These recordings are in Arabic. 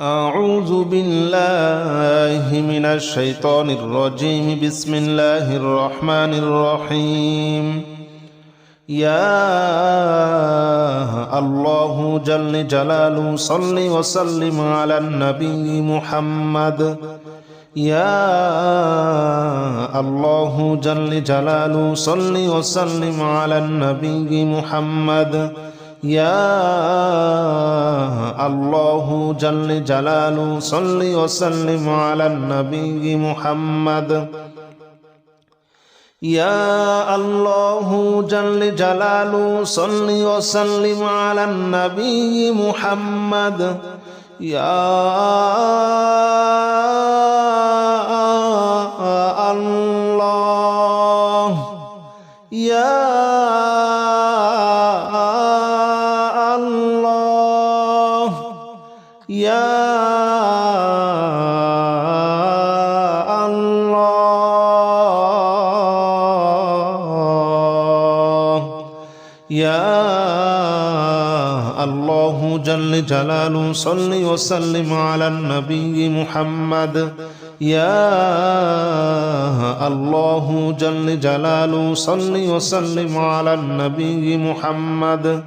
أعوذ بالله من الشيطان الرجيم. بسم الله الرحمن الرحيم. يا الله جل جلاله صل وسلم على النبي محمد. يا الله جل جلاله صل وسلم على النبي محمد. يا الله جل جلاله صل وسلم على النبي محمد. يا الله جل جلاله صل وسلم على النبي محمد. يا الله يا يا الله يا الله جل جلاله صل وسلم على النبي محمد. يا الله جل جلاله صل وسلم على النبي محمد.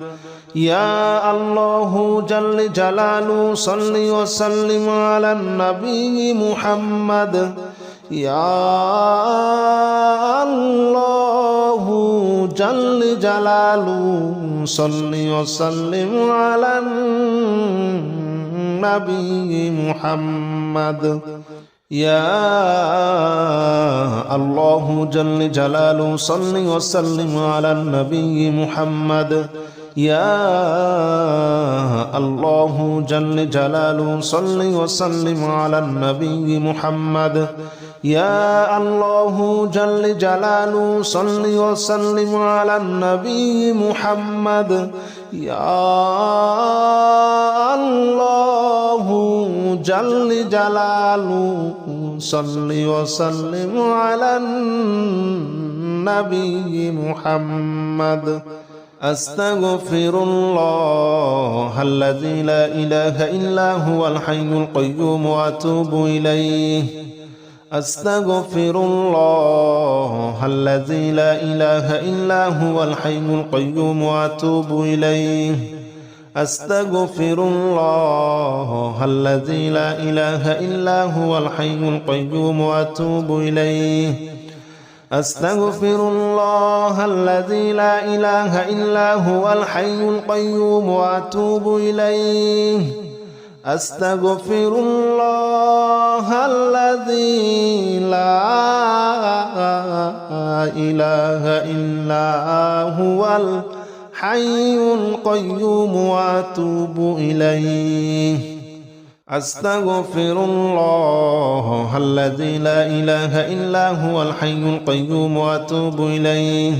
يا الله جل جلاله صل وسلم على النبي محمد. يا الله جل جلاله صل وسلم على النبي محمد. يا الله جل جلاله صل وسلم على النبي محمد. يا الله جل جلاله صل وسلم على النبي محمد. يا الله جل جلاله صل وسلم على النبي محمد. يا الله جل جلاله صل وسلم على النبي محمد. أستغفر الله الذي لا إله إلا هو الحي القيوم وأتوب إليه. أستغفر الله الذي لا إله إلا هو الحي القيوم وأتوب إليه. أستغفر الله الذي لا إله إلا هو الحي القيوم وأتوب إليه. أستغفر الله الذي لا إله إلا هو الحي القيوم وأتوب إليه. أستغفر الله الذي لا إله إلا هو الحي القيوم وأتوب إليه. أستغفر الله الذي لا إله إلا هو الحي القيوم وأتوب إليه.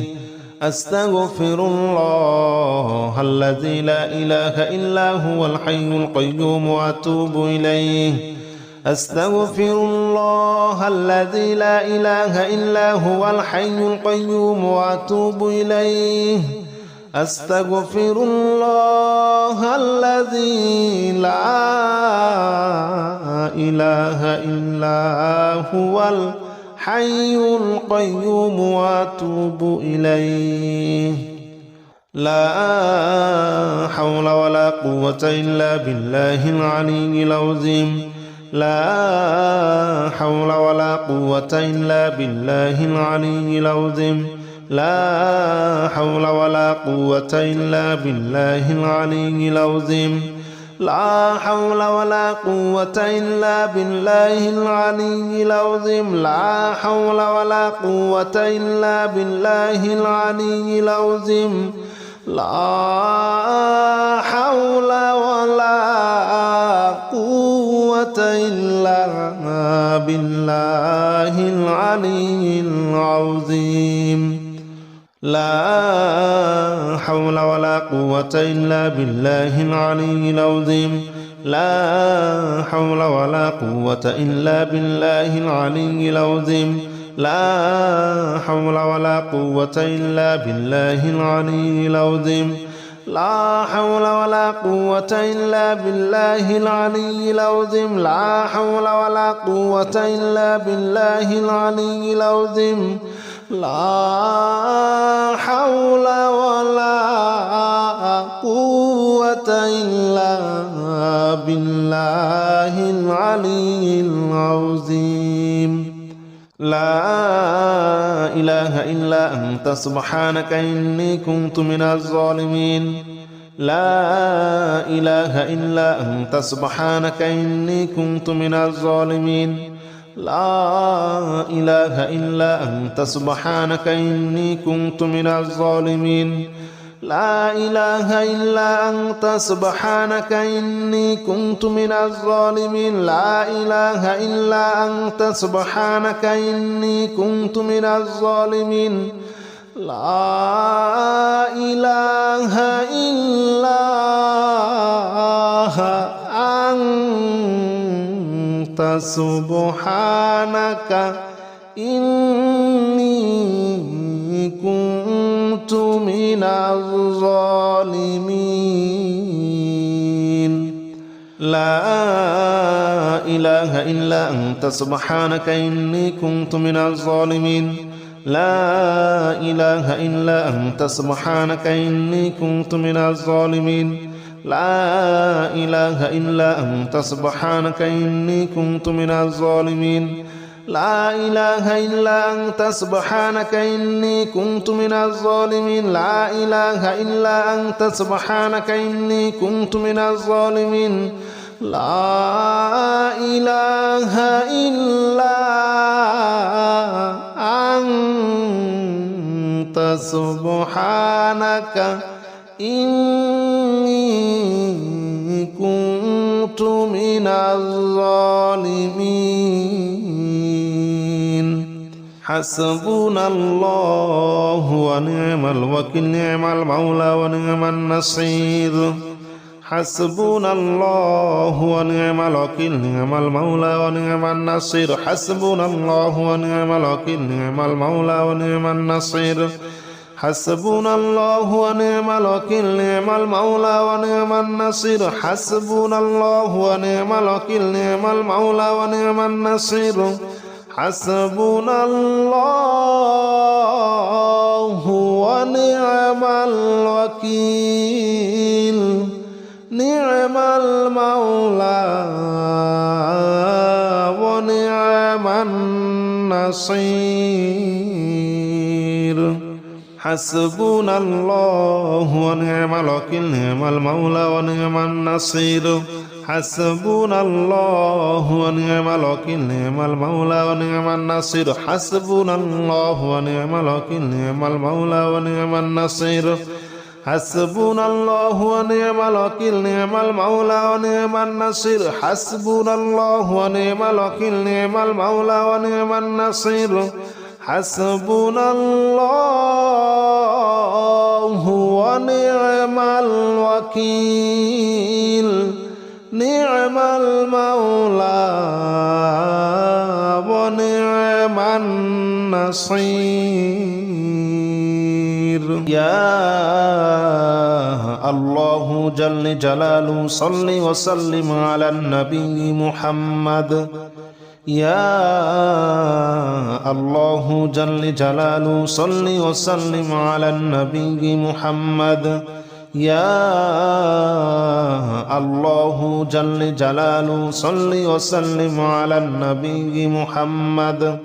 أستغفر الله الذي لا إله إلا هو الحي القيوم وأتوب إليه. أستغفر الله الذي لا إله إلا هو الحي القيوم وأتوب إليه. أستغفر الله الذي لا إله إلا هو الحي القيوم وأتوب إليه. لا حول ولا قوة إلا بالله العلي العظيم. لا حول ولا قوة إلا بالله العلي العظيم. لا حول ولا قوة إلا بالله العلي العظيم. لا حول ولا قوة إلا بالله العلي العظيم. لا حول ولا قوة إلا بالله العلي العظيم. لا حول ولا قوة إلا بالله العلي العظيم. لا حول ولا قوة إلا بالله العلي العظيم. لا حول ولا قوة إلا بالله العلي العظيم. لا حول ولا قوة إلا بالله العلي العظيم. لا حول ولا قوة إلا بالله العلي العظيم لا حول ولا قوة إلا بالله العلي العظيم لا حول ولا قوة إلا بالله العلي العظيم لا إله إلا أنت سبحانك إني كنت من الظالمين لا إله إلا أنت سبحانك إني كنت من الظالمين لا إله إلا أنت سبحانك إني كنت من الظالمين لا إله إلا أنت سبحانك إني كنت من الظالمين لا إله إلا أنت سبحانك إني كنت من الظالمين لا إله إلا أنت سبحانك إني كنت من الظالمين لا إله إلا أنت سبحانك إني كنت من الظالمين لا إله إلا أنت سبحانك إني كنت من الظالمين لا إله إلا أنت سبحانك إني كنت من الظالمين لا إله إلا أنت سبحانك إني كنت من الظالمين لا إله إلا أنت سبحانك إني كنت من الظالمين لا إله إلا أنت سبحانك إني كنت من الظالمين حسبنا الله ونعم الوكيل نعم المولى ونعم النصير حسبنا الله ونعم الوكيل نعم المولى ونعم النصير حسبنا الله ونعم الوكيل نعم المولى ونعم النصير حسبنا الله ونعم الوكيل نعم المولى ونعم النصير حسبنا الله ونعم الوكيل نعم المولى ونعم النصير حسبنا الله ونعم الوكيل نعم المولى ونعم النصير حسبنا الله ونعم الوكيل نعم المولى ونعم النصير حسبنا الله ونعم الوكيل نعم المولى ونعم النصير حسبنا الله ونعم الوكيل نعم المولى ونعم النصير حسبنا الله ونعم الوكيل نعم المولى ونعم النصير حسبنا الله ونعم الوكيل نعم المولى ونعم النصير حسبنا الله ونعم الوكيل نعم المولى ونعم النصير يا الله جل جلاله صل وسلم على النبي محمد يا الله جل جلاله صل وسلم على النبي محمد يا الله جل جلاله صل وسلم على النبي محمد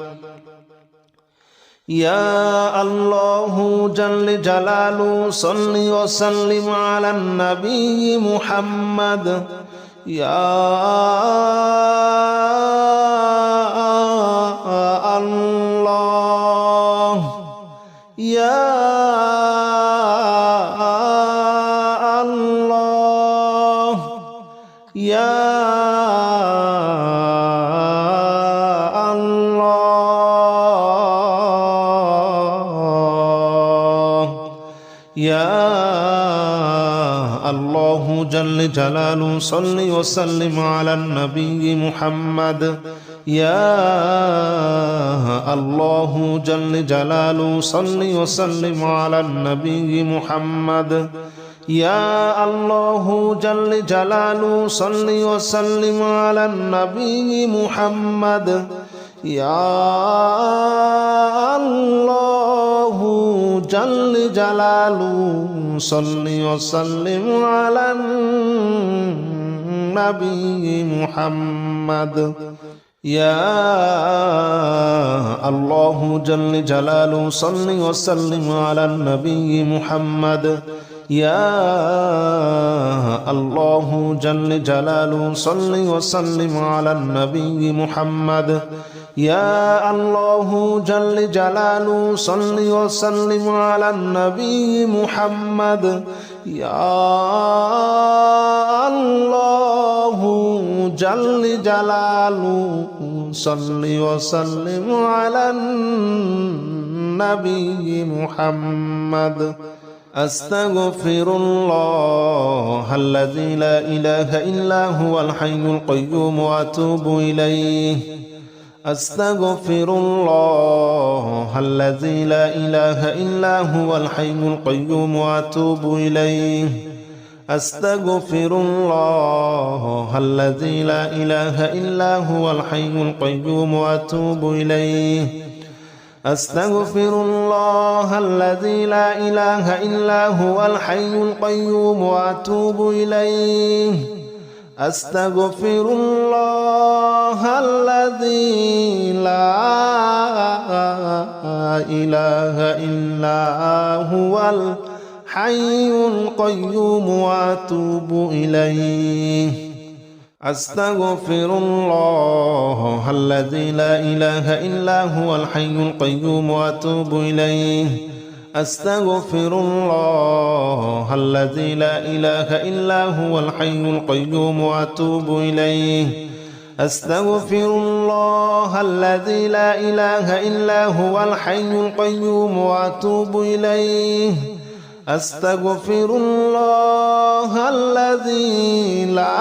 يا الله جل جلاله صل وسلم على النبي محمد يا الله يا الله يا الله يا الله جل جلاله صل وسلم على النبي محمد يا الله جل جلاله صل وسلم على النبي محمد يا الله جل جلاله صل وسلم على النبي محمد يا الله جل جلاله صل وسلم على النبي محمد يا الله جل جلاله صل وسلم على النبي محمد يا الله جل جلاله صل وسلم على النبي محمد يا الله جل جلاله صل وسلم على النبي محمد يا الله جل جلاله صل وسلم على النبي محمد أستغفر الله الذي لا إله إلا هو الحي القيوم وأتوب إليه أستغفر الله الذي لا إله إلا هو الحي القيوم وأتوب إليه أستغفر الله الذي لا إله إلا هو الحي القيوم وأتوب إليه أستغفر الله الذي لا إله إلا هو الحي القيوم وأتوب إليه أستغفر الله الذي لا إله إلا هو الحي القيوم وأتوب إليه أستغفر الله الذي لا إله إلا هو الحي القيوم وأتوب إليه أستغفر الله الذي لا إله إلا هو الحي القيوم وأتوب إليه أستغفر الله الذي لا إله إلا هو الحي القيوم وأتوب إليه أستغفر الله الذي لا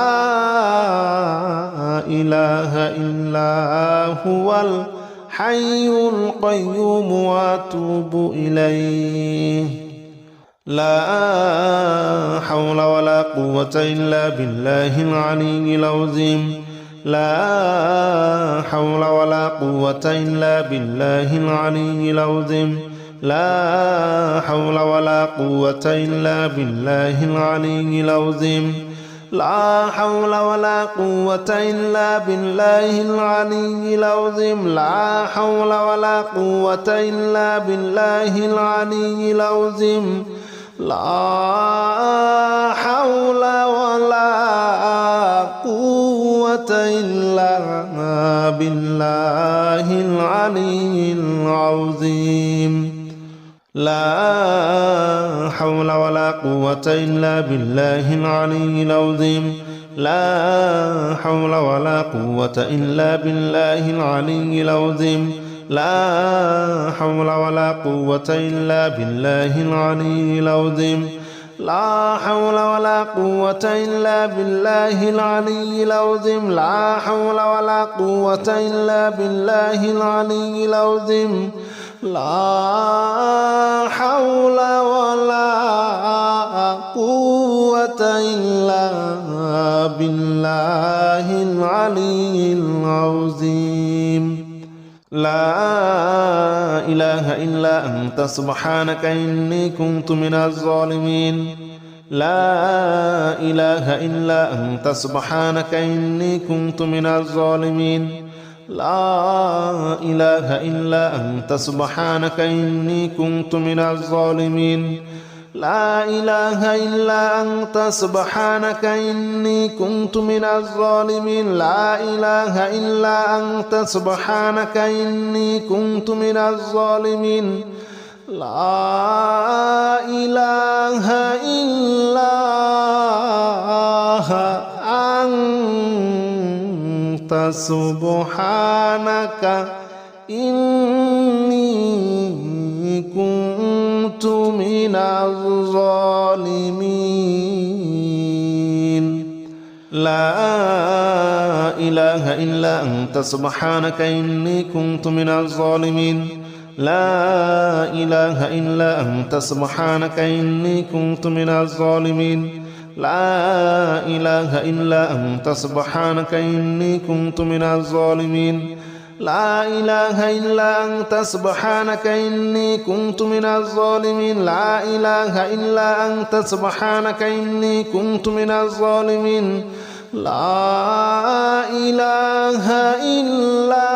إله إلا هو الحي القيوم وأتوب إليه لا حول ولا قوة إلا بالله العلي العظيم لا حول ولا قوة إلا بالله العلي العظيم لا حول ولا قوة إلا بالله العلي العظيم لا حول ولا قوة إلا بالله العلي العظيم لا حول ولا قوة إلا بالله العلي العظيم لا حول ولا قوة إلا بالله العلي العظيم لا حول ولا قوة إلا بالله العلي العظيم لا حول ولا قوة إلا بالله العلي العظيم لا حول ولا قوة إلا بالله العلي العظيم لا حول ولا قوة إلا بالله العلي العظيم لا حول ولا قوة إلا بالله العلي العظيم لا حول ولا قوة إلا بالله العلي العظيم لا إله إلا أنت سبحانك إني كنت من الظالمين لا إله إلا أنت سبحانك إني كنت من الظالمين لا إله إلا أنت سبحانك إني كنت من الظالمين لا إله إلا أنت سبحانك إني كنت من الظالمين لا إله إلا أنت سبحانك إني كنت من الظالمين لا إله إلا أنت سبحانك إني كنت من الظالمين لا إله إلا أنت سبحانك إني كنت من الظالمين لا إله إلا أنت سبحانك إني كنت من الظالمين لا إله إلا أنت سبحانك إني كنت من الظالمين لا إله إلا أنت سبحانك إني كنت من الظالمين لا إله إلا أنت سبحانك إني كنت من الظالمين لا إله إلا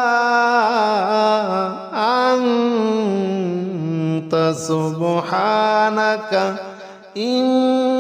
أنت سبحانك إني